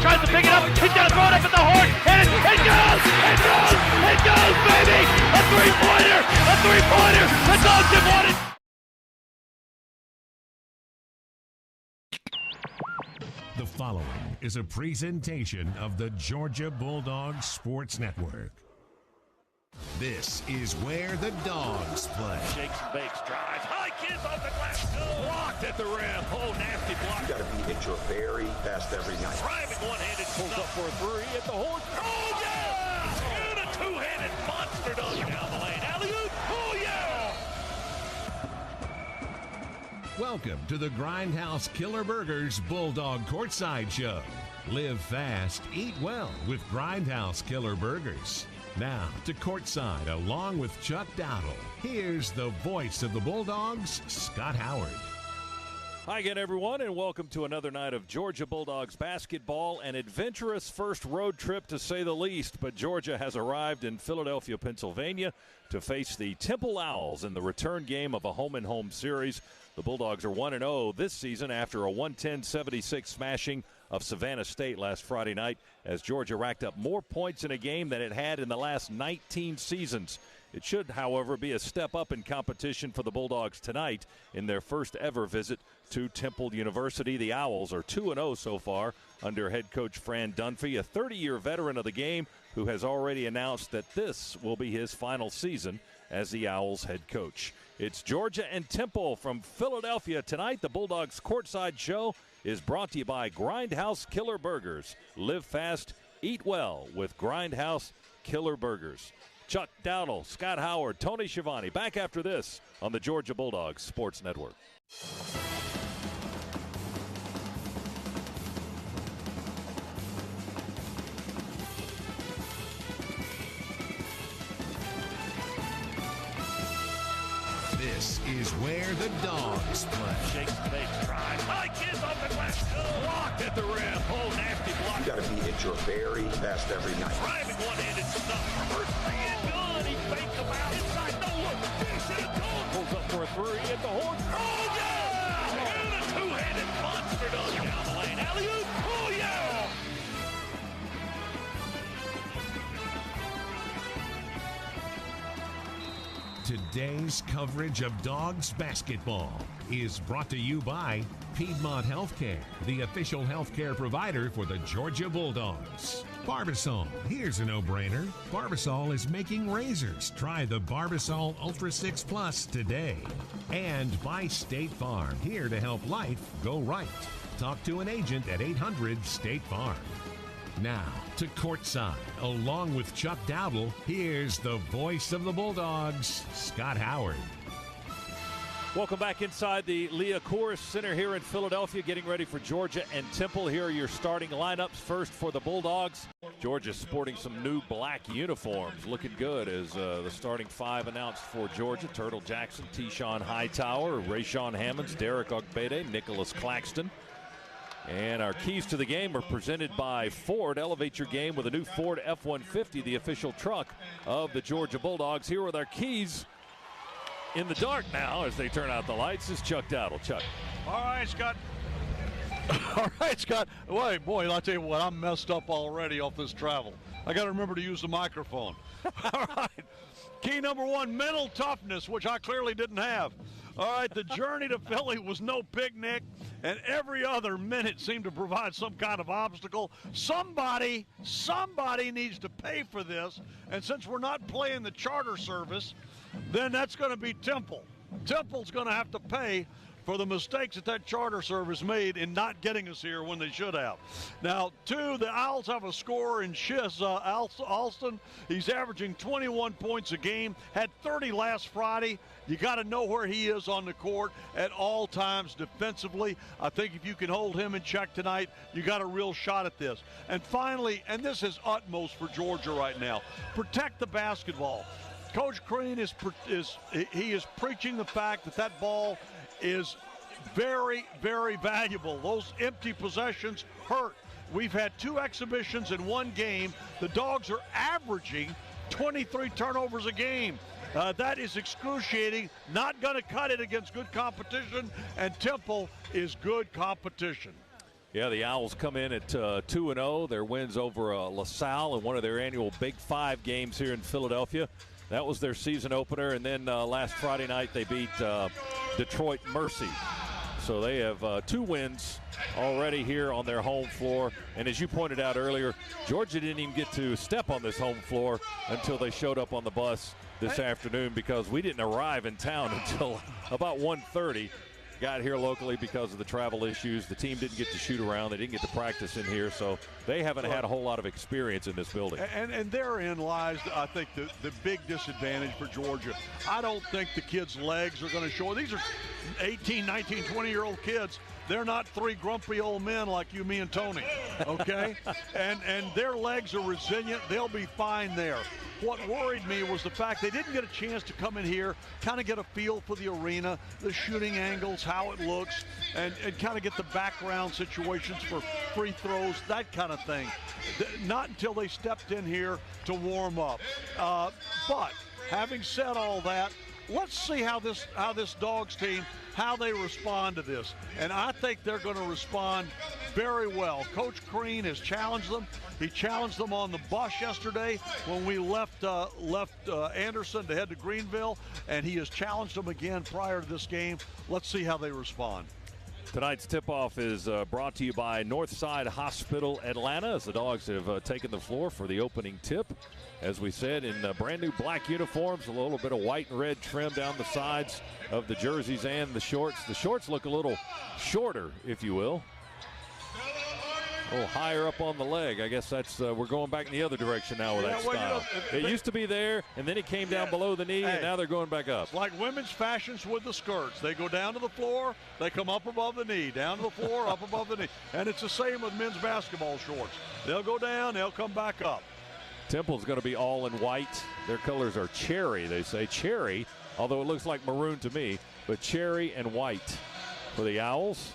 tries to pick it up. He's got to throw it up at the horn. And it goes! It goes! It goes, baby! A three-pointer! A three-pointer! The Dogs have won it! The following is a presentation of the Georgia Bulldogs Sports Network. This is where the Dogs play. Shakes and bakes, drives, high kiss off the glass, blocked at the rim. Oh, nasty block. You got to be at your very best every night. Driving one-handed, pulls up for a three at the horn. Oh, yeah! And a two-handed monster dunk down the lane. Alley-oop, oh, yeah! Welcome to the Grindhouse Killer Burgers Bulldog Courtside Show. Live fast, eat well with Grindhouse Killer Burgers. Now to courtside along with Chuck Dowdle. Here's the voice of the Bulldogs, Scott Howard. Hi again, everyone, and welcome to another night of Georgia Bulldogs basketball. An adventurous first road trip, to say the least, but Georgia has arrived in Philadelphia, Pennsylvania to face the Temple Owls in the return game of a home-and-home series. The Bulldogs are 1-0 this season after a 110-76 smashing of Savannah State last Friday night, as Georgia racked up more points in a game than it had in the last 19 seasons. It should, however, be a step up in competition for the Bulldogs tonight in their first ever visit to Temple University. The Owls are 2-0 so far under head coach Fran Dunphy, a 30-year veteran of the game who has already announced that this will be his final season as the Owls head coach. It's Georgia and Temple from Philadelphia tonight. The Bulldogs Courtside Show is brought to you by Grindhouse Killer Burgers. Live fast, eat well with Grindhouse Killer Burgers. Chuck Dowdle, Scott Howard, Tony Schiavone, back after this on the Georgia Bulldogs Sports Network. This is where the Dogs play. Shakes and bakes, drives, high kiss off the glass, blocked at the rim. Oh, nasty block. You got to be at your very best every night. Driving one-handed stuff. Reverse three and good. He faked him out inside. No look. Dish it. Pulls up for a three at the horn. Oh, yeah! And a two-handed monster dunk down the lane. Alley-oop. Oh, yeah! Today's coverage of Dogs basketball is brought to you by Piedmont Healthcare, the official healthcare provider for the Georgia Bulldogs. Barbasol, here's a no-brainer. Barbasol is making razors. Try the Barbasol Ultra 6 Plus today. And by State Farm, here to help life go right. Talk to an agent at 800-STATE-FARM. Now to courtside, along with Chuck Dowdle, here's the voice of the Bulldogs, Scott Howard. Welcome back inside the Leah Corus Center here in Philadelphia, getting ready for Georgia and Temple. Here are your starting lineups. First for the Bulldogs, Georgia sporting some new black uniforms, looking good as the starting five announced for Georgia: Turtle Jackson, Tyshawn Hightower, Rayshawn Hammonds, Derek Ogbede, Nicholas Claxton. And our keys to the game are presented by Ford. Elevate your game with a new Ford F-150, the official truck of the Georgia Bulldogs. Here with our keys in the dark now as they turn out the lights is Chuck Dowdle. Chuck. All right, Scott. All right, Scott. Wait, boy, I'll tell you what, I'm messed up already off this travel. I got to remember to use the microphone. All right. Key number one, mental toughness, which I clearly didn't have. All right, the journey to Philly was no picnic, and every other minute seemed to provide some kind of obstacle. Somebody needs to pay for this, and since we're not playing the charter service, then that's going to be Temple. Temple's going to have to pay for the mistakes that charter service made in not getting us here when they should have. Now, two, the Owls have a scorer in Shiz Alston. He's averaging 21 points a game, had 30 last Friday. You got to know where he is on the court at all times defensively. I think if you can hold him in check tonight, you got a real shot at this. And finally, and this is utmost for Georgia right now, protect the basketball. Coach Crean is preaching the fact that ball is very, very valuable. Those empty possessions hurt. We've had two exhibitions in one game. The Dogs are averaging 23 turnovers a game. That is excruciating. Not going to cut it against good competition, and Temple is good competition. Yeah, the Owls come in at 2-0. Their wins over LaSalle in one of their annual Big Five games here in Philadelphia. That was their season opener. And then last Friday night they beat Detroit Mercy. So they have 2 wins already here on their home floor. And as you pointed out earlier, Georgia didn't even get to step on this home floor until they showed up on the bus this afternoon, because we didn't arrive in town until about 1:30. Got here locally because of the travel issues. The team didn't get to shoot around. They didn't get to practice in here, so they haven't had a whole lot of experience in this building. And therein lies, I think, the big disadvantage for Georgia. I don't think the kids' legs are going to show. These are 18, 19, 20-year-old kids. They're not 3 grumpy old men like you, me, and Tony, okay? and their legs are resilient. They'll be fine there. What worried me was the fact they didn't get a chance to come in here, kind of get a feel for the arena, the shooting angles, how it looks, and kind of get the background situations for free throws, that kind of thing. Not until they stepped in here to warm up. But having said all that, let's see how this Dogs team, how they respond to this. And I think they're going to respond very well. Coach Crean has challenged them. He challenged them on the bus yesterday when we left Anderson to head to Greenville, and he has challenged them again prior to this game. Let's see how they respond. Tonight's tip-off is brought to you by Northside Hospital Atlanta, as the Dogs have taken the floor for the opening tip. As we said, in brand new black uniforms, a little bit of white and red trim down the sides of the jerseys and the shorts. The shorts look a little shorter, if you will. A little higher up on the leg. I guess that's we're going back in the other direction now with that style. It used to be there, and then it came down below the knee, and now they're going back up. Like women's fashions with the skirts. They go down to the floor, they come up above the knee, down to the floor, up above the knee. And it's the same with men's basketball shorts. They'll go down, they'll come back up. Temple's going to be all in white. Their colors are cherry, they say. Cherry, although it looks like maroon to me, but cherry and white for the Owls.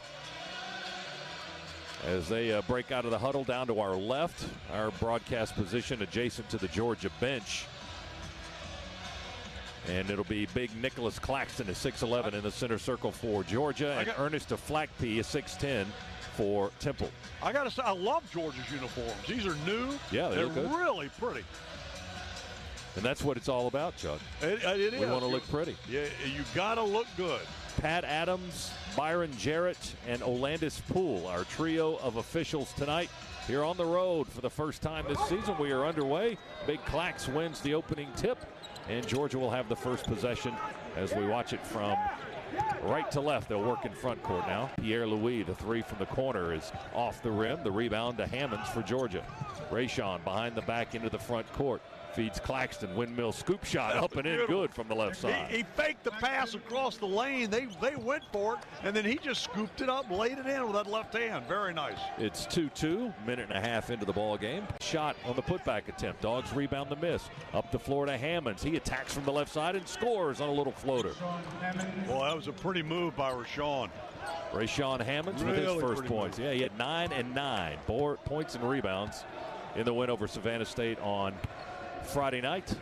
As they break out of the huddle down to our left, our broadcast position adjacent to the Georgia bench. And it'll be big Nicholas Claxton at 6'11" in the center circle for Georgia, and Ernest Aflakpi at 6'10" for Temple. I got to say, I love Georgia's uniforms. These are new. Yeah, they're really pretty. And that's what it's all about, Chuck. It is. We want to look pretty. Yeah, you got to look good. Pat Adams, Byron Jarrett, and Olandis Poole, our trio of officials tonight here on the road for the first time this season. We are underway. Big Clax wins the opening tip, and Georgia will have the first possession as we watch it from right to left. They'll work in front court now. Pierre-Louis, the 3 from the corner, is off the rim. The rebound to Hammonds for Georgia. Rayshawn behind the back into the front court. Feeds Claxton, windmill scoop shot up and in, good from the left side. He faked the pass across the lane. They went for it, and then he just scooped it up, laid it in with that left hand. Very nice. It's 2-2, minute and a half into the ball game. Shot on the putback attempt. Dogs rebound the miss. Up the floor to Hammonds. He attacks from the left side and scores on a little floater. Well, that was a pretty move by Rashawn. Rayshawn Hammonds with his first points. Yeah, he had 9 and 9 points and rebounds in the win over Savannah State on Friday night.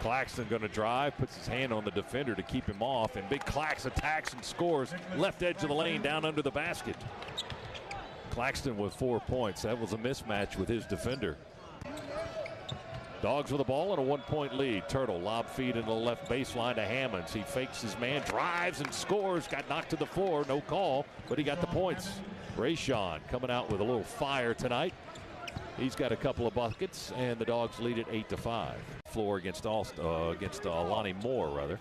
Claxton going to drive, puts his hand on the defender to keep him off, and Big Clax attacks and scores left edge of the lane down under the basket. Claxton with 4 points. That was a mismatch with his defender. Dogs with the ball and a 1-point lead. Turtle lob feed into the left baseline to Hammonds. He fakes his man, drives and scores. Got knocked to the floor, no call, but he got the points. Rayshawn coming out with a little fire tonight. He's got a couple of buckets, and the Dogs lead it 8-5. Floor against Lonnie Moore, rather.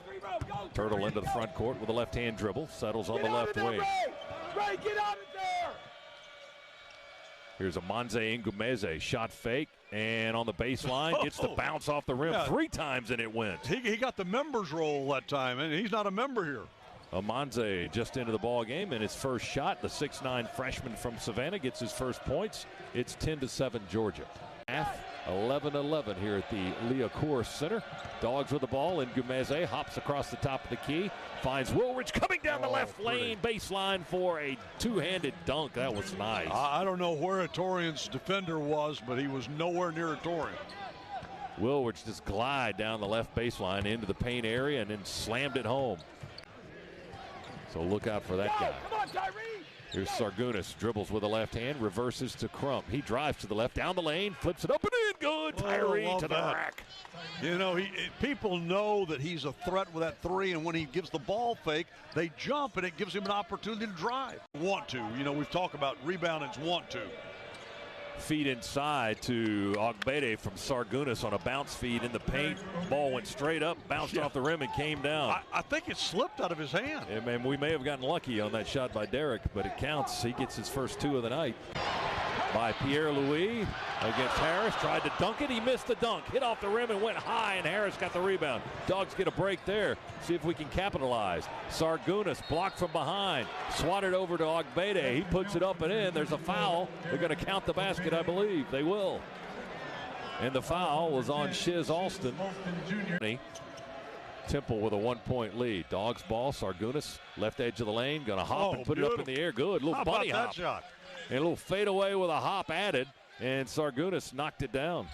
Turtle into the front court with a left-hand dribble. Settles on the left wing. Ray, get out of there! Here's a Monze Ngumeze shot fake, and on the baseline gets the bounce off the rim 3 times, and it went. He got the members roll that time, and he's not a member here. Amanze just into the ball game, and his first shot, the 6'9" freshman from Savannah, gets his first points. It's 10-7 Georgia. 11-11 here at the Leah Coors Center. Dogs with the ball, and Ngumeze hops across the top of the key, finds Woolridge coming down the left lane baseline for a two-handed dunk. That was nice. I don't know where Torian's defender was, but he was nowhere near Torian. Woolridge just glide down the left baseline into the paint area and then slammed it home. So look out for that guy. Come on, Tyree. Here's Sargunas, dribbles with the left hand, reverses to Crump. He drives to the left, down the lane, flips it up and in. Good. Tyree to the rack. You know, people know that he's a threat with that three, and when he gives the ball fake, they jump, and it gives him an opportunity to drive. Want to. You know, we've talked about rebounding's want to. Feed inside to Ogbede from Sargunas on a bounce feed in the paint. Ball went straight up, bounced off the rim, and came down. I think it slipped out of his hand. Yeah, man, we may have gotten lucky on that shot by Derek, but it counts. He gets his first 2 of the night. By Pierre-Louis against Harris. Tried to dunk it. He missed the dunk. Hit off the rim and went high, and Harris got the rebound. Dogs get a break there. See if we can capitalize. Sargunas blocked from behind. Swatted over to Ogbede. He puts it up and in. There's a foul. They're going to count the basket, I believe. They will. And the foul was on Shiz Alston. Temple with a 1-point lead. Dogs ball. Sargunas, left edge of the lane. Going to hop and put it up in the air. Good. Little bunny hop. That shot? And a little fadeaway with a hop added, and Sargunas knocked it down.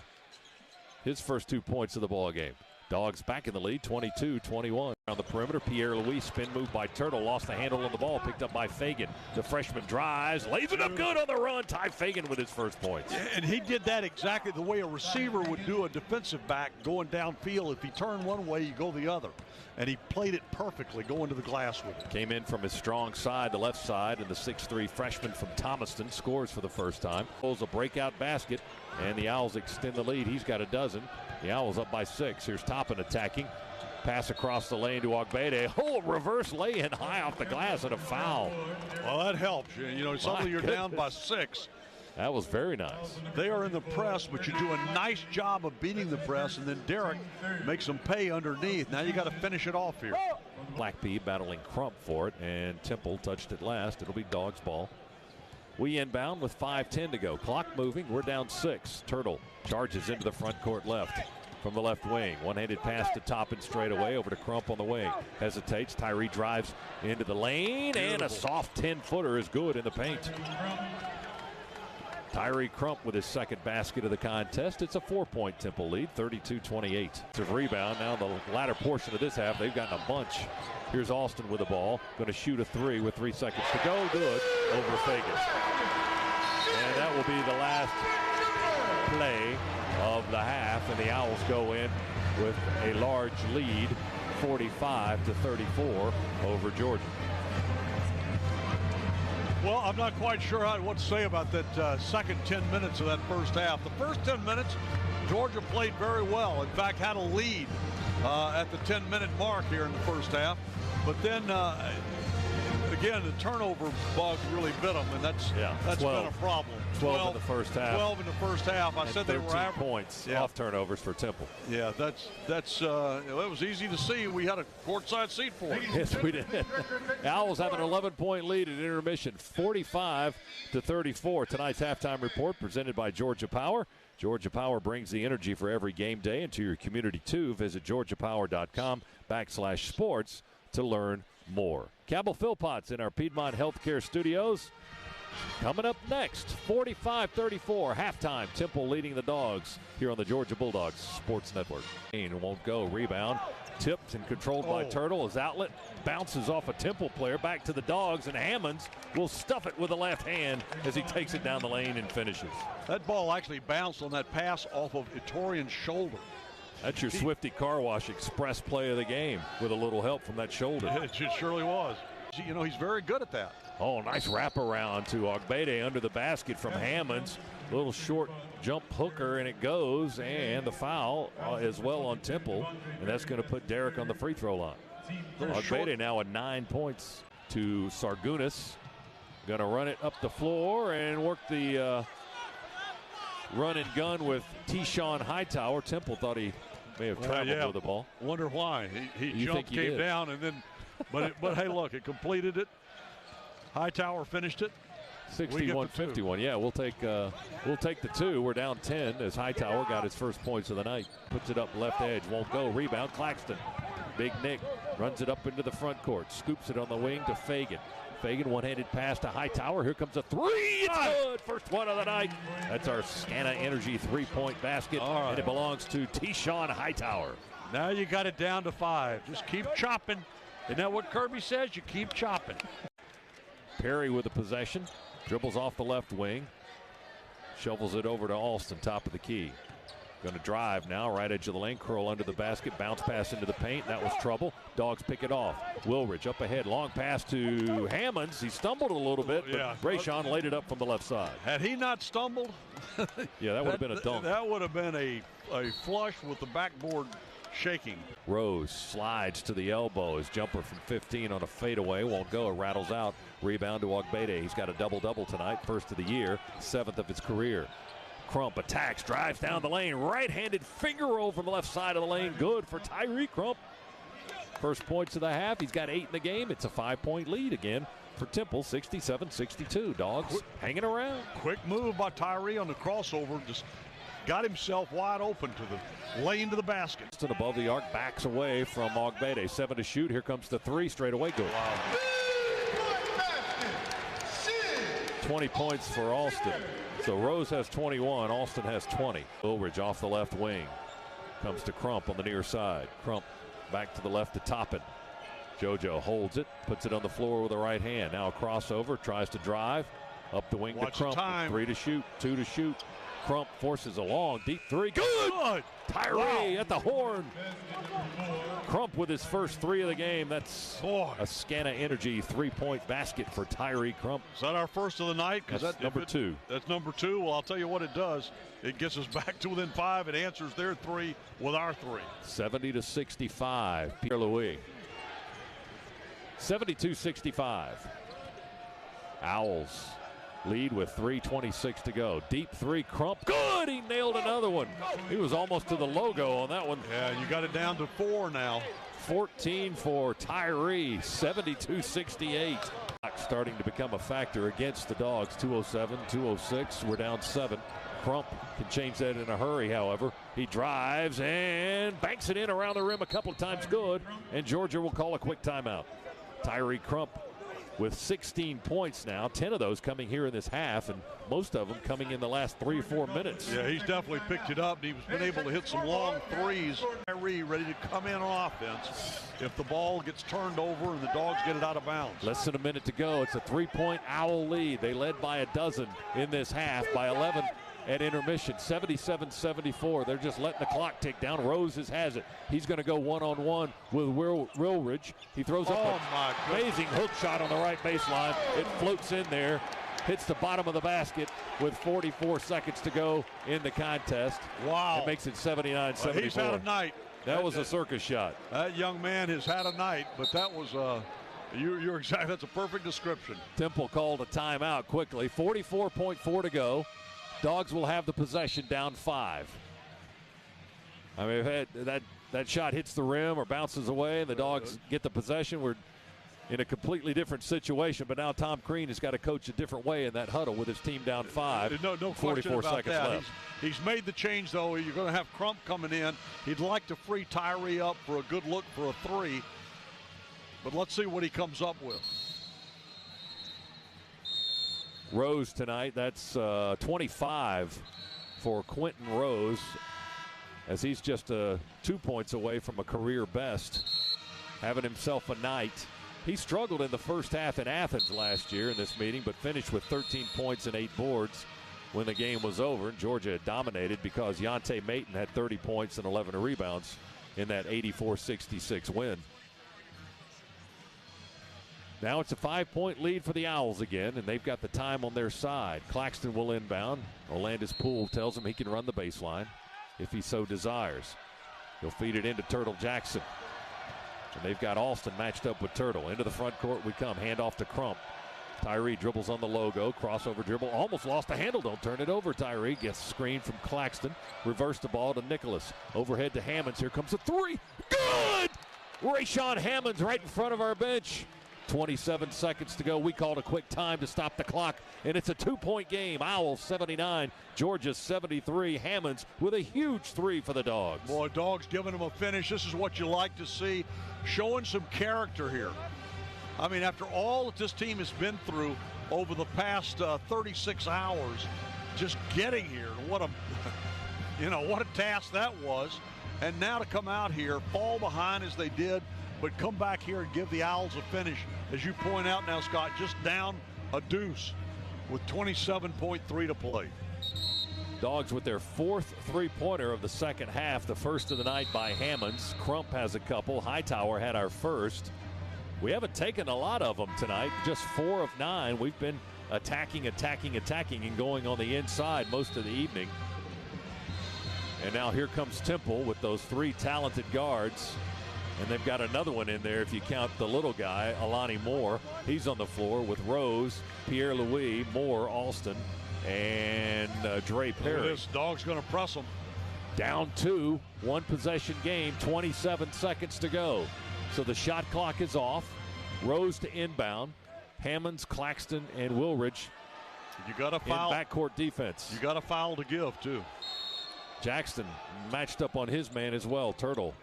His first 2 points of the ball game. Dogs back in the lead, 22-21. On the perimeter, Pierre-Louis, spin move by Turtle, lost the handle on the ball, picked up by Fagan. The freshman drives, lays it up good on the run. Ty Fagan with his first points. Yeah, and he did that exactly the way a receiver would do a defensive back going downfield. If he turned one way, you go the other. And he played it perfectly, going to the glass with it. Came in from his strong side, the left side, and the 6'3 freshman from Thomaston scores for the first time. Pulls a breakout basket, and the Owls extend the lead. He's got a dozen. The Owls up by 6. Here's Toppin attacking. Pass across the lane to Ogbede. Oh, reverse lay-in high off the glass and a foul. Well, that helps. You know, suddenly you're down by 6. That was very nice. They are in the press, but you do a nice job of beating the press, and then Derek makes them pay underneath. Now you got to finish it off here. Blackpea battling Crump for it, and Temple touched it last. It'll be Dogs ball. We inbound with 5:10 to go. Clock moving. We're down 6. Turtle charges into the front court left from the left wing. One-handed pass to Toppin straight away over to Crump on the wing. Hesitates. Tyree drives into the lane, and a soft 10-footer is good in the paint. Tyree Crump with his second basket of the contest. It's a 4-point Temple lead, 32-28. It's a rebound. Now the latter portion of this half, they've gotten a bunch. Here's Alston with the ball. Going to shoot a 3 with 3 seconds to go. Good over Fagan. And that will be the last play of the half, and the Owls go in with a large lead, 45-34 over Georgia. Well, I'm not quite sure what to say about that second 10 minutes of that first half. The first 10 minutes, Georgia played very well. In fact, had a lead at the 10-minute mark here in the first half. But then, again, the turnover bug really bit them, and that's been a problem. 12 in the first half. 12 in the first half. I said they were average points off turnovers for Temple. Yeah, that was easy to see. We had a courtside seat for it. Yes, we did. Owls have an 11-point lead at intermission, 45-34. Tonight's halftime report presented by Georgia Power. Georgia Power brings the energy for every game day into your community too. Visit georgiapower.com/sports to learn more. Cabell Philpotts in our Piedmont Healthcare Studios. Coming up next, 45-34, halftime. Temple leading the Dogs here on the Georgia Bulldogs Sports Network. Won't go. Rebound. Tipped and controlled by Turtle. His outlet bounces off a Temple player back to the Dogs, and Hammonds will stuff it with the left hand as he takes it down the lane and finishes. That ball actually bounced on that pass off of Itorian's shoulder. That's your Swifty Car Wash Express play of the game with a little help from that shoulder. It surely was. You know, he's very good at that. Oh, nice wraparound to Ogbede under the basket from Hammonds. Little short jump hooker, and it goes, and the foul as well on Temple, and that's going to put Derek on the free throw line. Ogbede now at 9 points to Sargunas. Going to run it up the floor and work the run and gun with T-Shawn Hightower. Temple thought he may have traveled with the ball. Wonder why. He jumped, came down, and then, but hey, look, it completed it. Hightower finished it. 61-51. Yeah, we'll take the 2. We're down 10 as Hightower got his first points of the night. Puts it up left edge, won't go. Rebound, Claxton. Big Nick runs it up into the front court. Scoops it on the wing to Fagan. Fagan, one-handed pass to Hightower. Here comes a 3. It's good. First one of the night. That's our Scana Energy 3-point basket, and it belongs to T-Shawn Hightower. Now you got it down to 5. Just keep chopping. Isn't that what Kirby says? You keep chopping. Perry with the possession. Dribbles off the left wing. Shovels it over to Alston, top of the key. Going to drive now, right edge of the lane, curl under the basket, bounce pass into the paint. That was trouble. Dogs pick it off. Wilridge up ahead, long pass to Hammonds. He stumbled a little bit, but Rayshawn laid it up from the left side. Had he not stumbled, yeah, that would have been a dunk. That would have been a flush with the backboard shaking. Rose slides to the elbow. His jumper from 15 on a fadeaway won't go. It rattles out. Rebound to Ogbede. He's got a double-double tonight, first of the year, 7th of his career. Crump attacks, drives down the lane, right-handed finger roll from the left side of the lane. Good for Tyree Crump. First points of the half. He's got 8 in the game. It's a 5-point lead again for Temple, 67-62. Dogs hanging around. Quick move by Tyree on the crossover. Just got himself wide open to the lane to the basket. And above the arc, backs away from Ogbede. 7 to shoot. Here comes the 3 straight away. Good. Wow. 20 points for Alston. So Rose has 21, Alston has 20. Wilridge off the left wing. Comes to Crump on the near side. Crump back to the left to Toppin. JoJo holds it, puts it on the floor with the right hand. Now a crossover, tries to drive. Up the wing to Crump. 3 to shoot, 2 to shoot. Crump forces a long, deep 3. Good! Tyree at the horn. Crump with his first 3 of the game. That's a Scana Energy 3-point basket for Tyree Crump. Is that our first of the night? That's number 2. That's number 2. Well, I'll tell you what it does. It gets us back to within 5. It answers their 3 with our 3. 70-65. Pierre Louis. 72-65. Owls lead with 3:26 to go. Deep 3, Crump. Good! He nailed another one. He was almost to the logo on that one. Yeah, you got it down to 4 now. 14 for Tyree, 72-68. Starting to become a factor against the Dogs. 2:07, 2:06. We're down 7. Crump can change that in a hurry, however. He drives and banks it in around the rim a couple of times. Good. And Georgia will call a quick timeout. Tyree Crump with 16 points now, 10 of those coming here in this half, and most of them coming in the last 3 or 4 minutes. Yeah, he's definitely picked it up. He's been able to hit some long 3s. Tyree ready to come in on offense if the ball gets turned over and the Dogs get it out of bounds. Less than a minute to go. It's a 3-point Owl lead. They led by a dozen in this half, by 11 at intermission. 77-74. They're just letting the clock tick down. Rose has it. He's going to go one-on-one with Wilridge. He throws up an amazing hook shot on the right baseline. It floats in there, hits the bottom of the basket with 44 seconds to go in the contest. Wow. It makes it 79-74. He's had a night. That was a circus shot. That young man has had a night, but that was you're exactly, that's a perfect description. Temple called a timeout quickly. 44.4 to go. Dogs will have the possession, down 5. I mean, if that shot hits the rim or bounces away and the Dogs get the possession, we're in a completely different situation. But now Tom Crean has got to coach a different way in that huddle with his team down 5. No 44 about seconds that. left. He's made the change, though. You're going to have Crump coming in. He'd like to free Tyree up for a good look for a 3. But let's see what he comes up with. Rose tonight, that's 25 for Quentin Rose, as he's just 2 points away from a career best, having himself a night. He struggled in the first half in Athens last year in this meeting, but finished with 13 points and 8 boards when the game was over. And Georgia had dominated because Yante Mayton had 30 points and 11 rebounds in that 84-66 win. Now it's a 5-point lead for the Owls again, and they've got the time on their side. Claxton will inbound. Orlandis Poole tells him he can run the baseline if he so desires. He'll feed it into Turtle Jackson. And they've got Alston matched up with Turtle. Into the front court we come. Handoff to Crump. Tyree dribbles on the logo. Crossover dribble. Almost lost the handle. Don't turn it over. Tyree gets screened from Claxton. Reverse the ball to Nicholas. Overhead to Hammonds. Here comes a 3. Good! Rayshawn Hammonds right in front of our bench. 27 seconds to go. We called a quick time to stop the clock, and it's a 2-point game. Owls 79, Georgia 73. Hammonds with a huge 3 for the Dogs. Boy, Dogs giving them a finish. This is what you like to see, showing some character here. I mean, after all that this team has been through over the past 36 hours, just getting here, what a task that was. And now to come out here, fall behind as they did, but come back here and give the Owls a finish. As you point out now, Scott, just down a deuce with 27.3 to play. Dogs with their fourth three-pointer of the second half, the first of the night by Hammonds. Crump has a couple. Hightower had our first. We haven't taken a lot of them tonight, just 4 of 9. We've been attacking, and going on the inside most of the evening. And now here comes Temple with those 3 talented guards. And they've got another one in there if you count the little guy, Alani Moore. He's on the floor with Rose, Pierre-Louis, Moore, Alston, and Dre Perry. This Dog's going to press them. Down 2, 1 possession game, 27 seconds to go. So the shot clock is off. Rose to inbound. Hammonds, Claxton, and Wilridge You got a foul. in backcourt defense. You got a foul to give, too. Jackson matched up on his man as well, Turtle.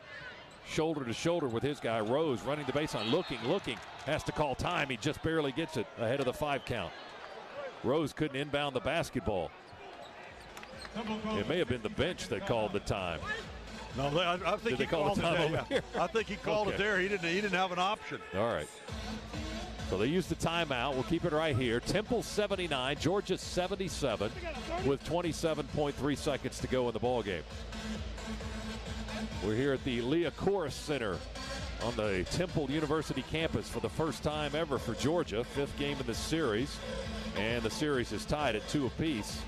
Shoulder to shoulder with his guy. Rose running the baseline, looking, has to call time. He just barely gets it ahead of the 5 count. Rose couldn't inbound the basketball. It may have been the bench that called the time. No, I think he called it there. I think he called it there. He didn't have an option. All right. So they used the timeout. We'll keep it right here. Temple 79, Georgia 77, with 27.3 seconds to go in the ball game. We're here at the Leah Corus Center on the Temple University campus for the first time ever for Georgia. 5th game in the series, and the series is tied at 2 apiece.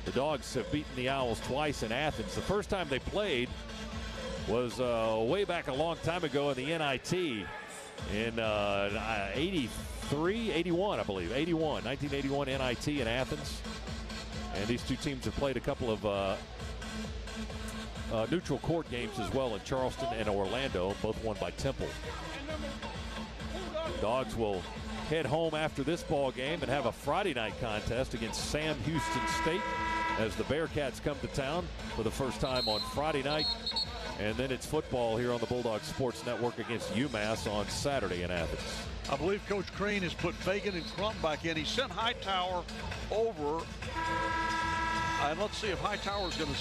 The Dogs have beaten the Owls twice in Athens. The first time they played was way back a long time ago in the NIT in 81, I believe. 1981 NIT in Athens. And these two teams have played a couple of neutral court games as well in Charleston and Orlando, both won by Temple. Dogs will head home after this ball game and have a Friday night contest against Sam Houston State as the Bearcats come to town for the first time on Friday night. And then it's football here on the Bulldogs Sports Network against UMass on Saturday in Athens. I believe Coach Crane has put Fagan and Crump back in. He sent Hightower over. And let's see if Hightower's going to...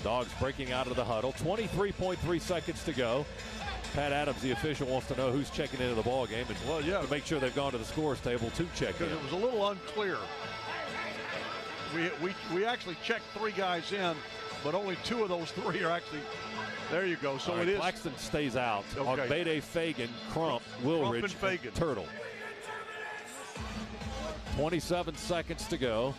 Dogs breaking out of the huddle. 23.3 seconds to go. Pat Adams, the official, wants to know who's checking into the ball game, and to make sure they've gone to the scores table to check in. It was a little unclear. We actually checked 3 guys in, but only 2 of those 3 are actually. There you go. So it is. Claxton stays out. Okay. Ogbede, Fagan, Crump, Wilridge, and Fagan. Turtle. 27 seconds to go.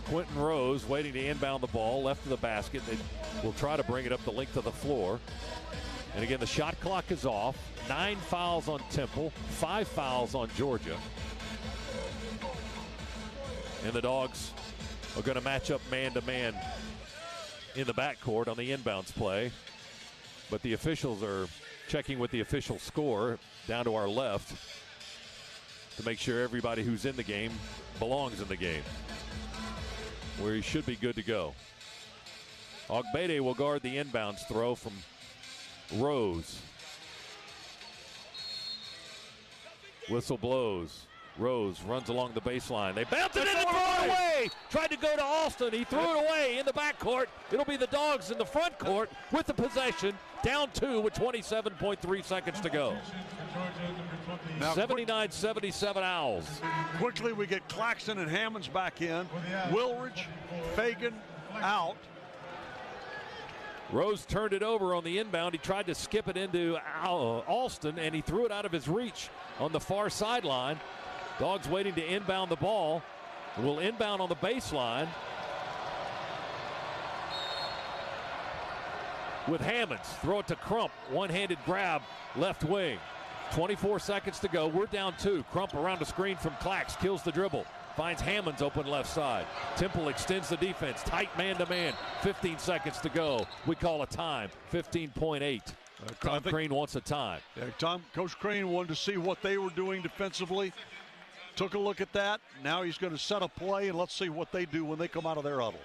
Quentin Rose waiting to inbound the ball, left of the basket. They will try to bring it up the length of the floor. And again, the shot clock is off. 9 fouls on Temple, 5 fouls on Georgia. And the Dogs are going to match up man-to-man in the backcourt on the inbounds play. But the officials are checking with the official score down to our left to make sure everybody who's in the game belongs in the game, where he should be good to go. Ogbede will guard the inbounds throw from Rose. Whistle blows. Rose runs along the baseline. They bounce it in and throw it away. Tried to go to Alston. He threw it away in the backcourt. It'll be the Dogs in the front court with the possession. Down 2 with 27.3 seconds to go. 79-77 Owls. Quickly, we get Claxton and Hammonds back in. Wilridge, Fagan out. Rose turned it over on the inbound. He tried to skip it into Alston, and he threw it out of his reach on the far sideline. Dogs waiting to inbound the ball. Will inbound on the baseline with Hammonds. Throw it to Crump. One-handed grab, left wing. 24 seconds to go. We're down 2. Crump around the screen from Clax. Kills the dribble. Finds Hammonds open left side. Temple extends the defense. Tight man-to-man. 15 seconds to go. We call a time. 15.8. Tom Crane wants a time. Yeah, Coach Crane wanted to see what they were doing defensively. Took a look at that. Now he's going to set a play, and let's see what they do when they come out of their huddle.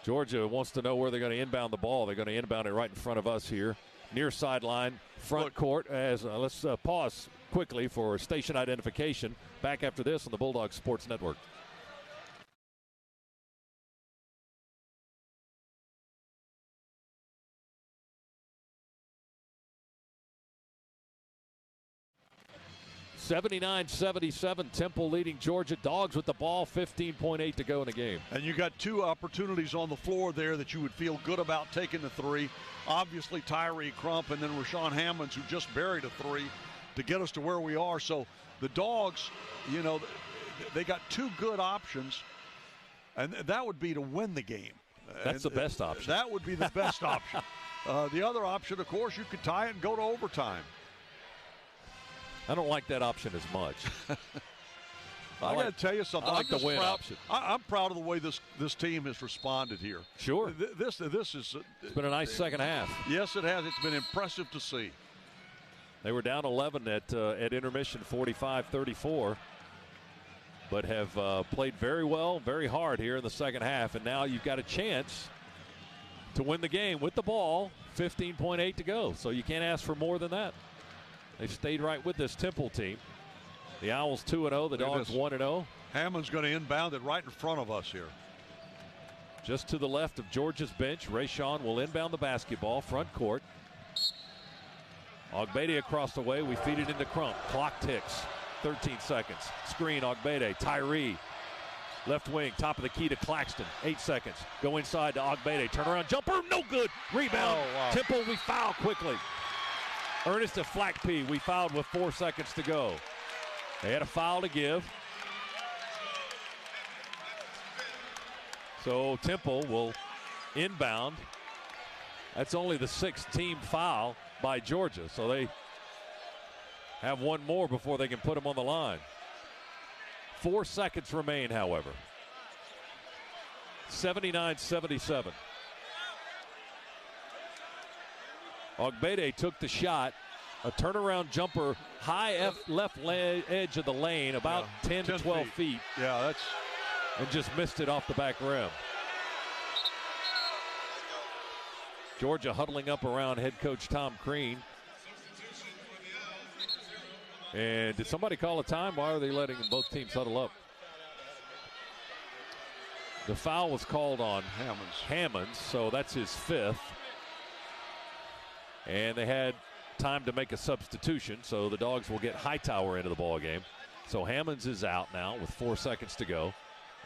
Georgia wants to know where they're going to inbound the ball. They're going to inbound it right in front of us here. Near sideline, front court. As let's pause quickly for station identification. Back after this on the Bulldogs Sports Network. 79-77, Temple leading Georgia. Dogs with the ball, 15.8 to go in the game. And you got two opportunities on the floor there that you would feel good about taking the three. Obviously, Tyree Crump and then Rashawn Hammonds, who just buried a three to get us to where we are. So the Dogs, you know, they got two good options, and that would be to win the game. That's the best option. That would be the best option. The other option, of course, you could tie it and go to overtime. I don't like that option as much. I got to tell you something. I like the win option. I'm proud of the way this team has responded here. Sure. This is. It's been a nice second half. Yes, it has. It's been impressive to see. They were down 11 at intermission, 45-34, but have played very well, very hard here in the second half. And now you've got a chance to win the game with the ball, 15.8 to go. So you can't ask for more than that. They've stayed right with this Temple team. The Owls 2-0, the Dogs 1-0. Hammond's going to inbound it right in front of us here. Just to the left of Georgia's bench, Rashawn will inbound the basketball, front court. Ogbede across the way, we feed it into Crump. Clock ticks, 13 seconds. Screen, Ogbede, Tyree. Left wing, top of the key to Claxton, 8 seconds. Go inside to Ogbede, turnaround jumper, no good. Rebound, Temple, we foul quickly. Ernest to Flackpee, we fouled with 4 seconds to go. They had a foul to give. So Temple will inbound. That's only the 6th team foul by Georgia. So they have one more before they can put them on the line. 4 seconds remain, however. 79-77. Ogbede took the shot. A turnaround jumper, high left edge of the lane, about 10 to 12 feet. Yeah, and just missed it off the back rim. Georgia huddling up around head coach Tom Crean. And did somebody call a time? Why are they letting both teams huddle up? The foul was called on Hammonds, so that's his 5th. And they had time to make a substitution, so the Dogs will get Hightower into the ball game. So Hammonds is out now with 4 seconds to go,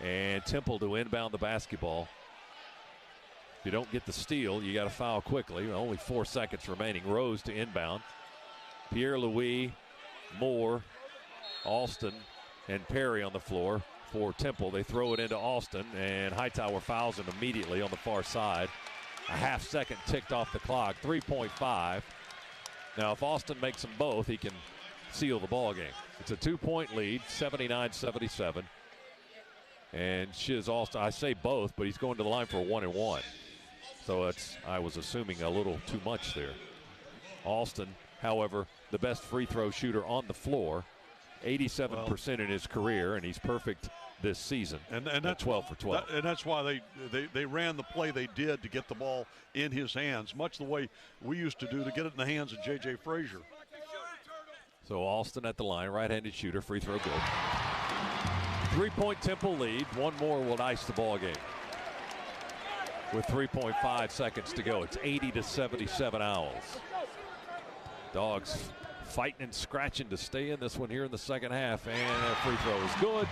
and Temple to inbound the basketball. If you don't get the steal, you got to foul quickly. Only 4 seconds remaining. Rose to inbound. Pierre-Louis, Moore, Alston, and Perry on the floor for Temple. They throw it into Alston, and Hightower fouls him immediately on the far side. A half second ticked off the clock, 3.5. Now, if Alston makes them both, he can seal the ball game. It's a 2-point lead, 79-77. And Shiz Alston, I say both, but he's going to the line for a 1-and-1. So I was assuming a little too much there. Alston, however, the best free throw shooter on the floor, 87% in his career, and he's perfect this season. And that's 12 for 12. And that's why they ran the play they did to get the ball in his hands, much the way we used to do to get it in the hands of J.J. Frazier. So Alston at the line, right-handed shooter, free throw good. 3-point Temple lead. One more will ice the ball game. With 3.5 seconds to go, it's 80-77 Owls. Dogs fighting and scratching to stay in this one here in the second half, and that free throw is good.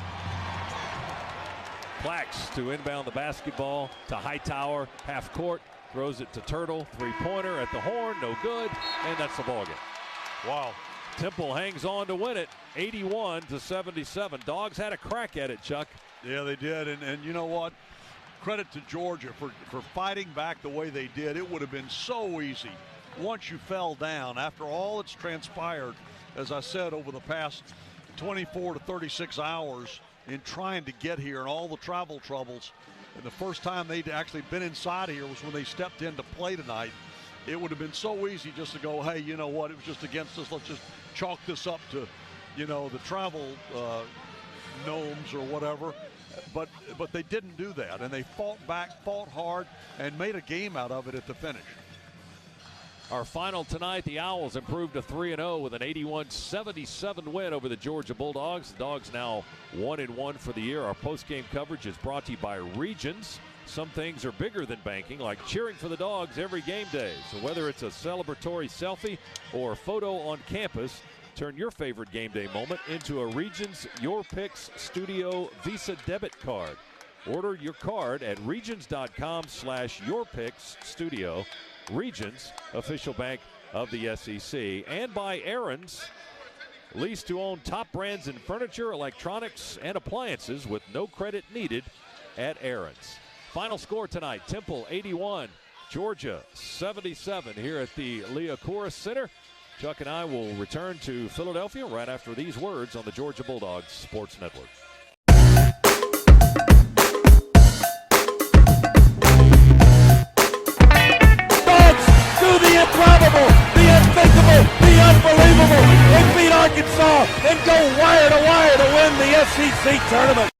Plax to inbound the basketball to Hightower, half court, throws it to Turtle, three-pointer at the horn, no good, and that's the ball game. Wow. Temple hangs on to win it, 81-77. Dogs had a crack at it, Chuck. Yeah, they did, and you know what? Credit to Georgia for fighting back the way they did. It would have been so easy once you fell down after all that's transpired, as I said, over the past 24 to 36 hours in trying to get here and all the travel troubles. And the first time they'd actually been inside here was when they stepped in to play tonight. It would have been so easy just to go, hey, you know what, it was just against us. Let's just chalk this up to, you know, the travel gnomes or whatever. But they didn't do that, and they fought back, fought hard, and made a game out of it at the finish. Our final tonight, the Owls improved to 3-0 with an 81-77 win over the Georgia Bulldogs. The Dogs now 1-1 for the year. Our post-game coverage is brought to you by Regions. Some things are bigger than banking, like cheering for the Dogs every game day. So whether it's a celebratory selfie or a photo on campus, Turn your favorite game day moment into a Regions Your Picks Studio Visa debit card. Order your card at regions.com/yourpicksstudio. Regions, official bank of the SEC. And by Aaron's, lease to own top brands in furniture, electronics, and appliances with no credit needed at Aaron's. Final score tonight, Temple 81, Georgia 77 here at the Leah Corus Center. Chuck and I will return to Philadelphia right after these words on the Georgia Bulldogs Sports Network. Dogs do the improbable, the unthinkable, the unbelievable. They beat Arkansas and go wire to win the SEC tournament.